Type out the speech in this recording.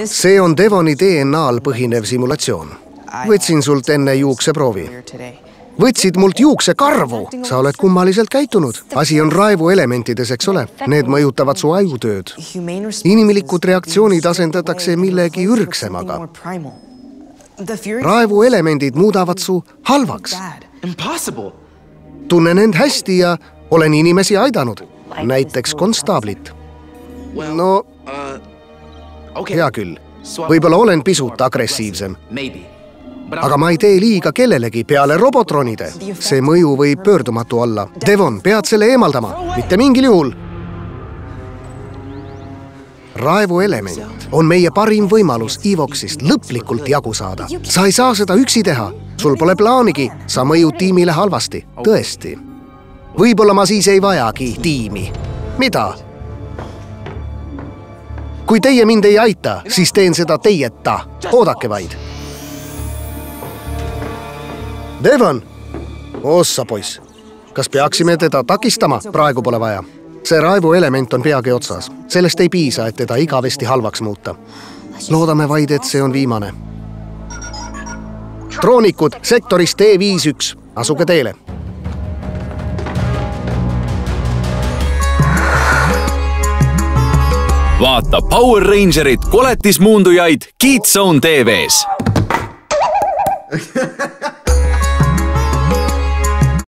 See on Devoni DNA-l põhinev simulatsioon. Võtsin sult enne juukseproovi. Võtsid mult juuksekarvu. Sa oled kummaliselt käitunud. Asi on raevuelementides, eks ole. Need mõjutavad su ajutööd. Inimlikud reaktsioonid asendatakse millegi ürgsemaga. Raevuelemendid muudavad su halvaks. Tunnen end hästi ja olen inimesi aidanud. Näiteks konstaablit. No, hea küll. Võib-olla olen pisut agressiivsem. Aga ma ei tee liiga kellelegi peale robotronide. See mõju võib pöördumatu olla. Devon, pead selle eemaldama. Mitte mingil juhul. Raevuelement on meie parim võimalus Evoxist lõplikult jagu saada. Sa ei saa seda üksi teha. Sul pole plaanigi. Sa mõjud tiimile halvasti. Tõesti. Võib-olla ma siis ei vajagi tiimi. Mida? Kui teie mind ei aita, siis teen seda teieta. Oodake vaid. Devon! Ossa, poiss. Kas peaksime teda takistama? Praegu pole vaja. See raevuelement on peagi otsas. Sellest ei piisa, et teda igavesti halvaks muuta. Loodame vaid, et see on viimane. Troonikud sektoris T51. Asuge teele. Vaata Power Rangerit koletismuundujaid Kids Zone TV-s.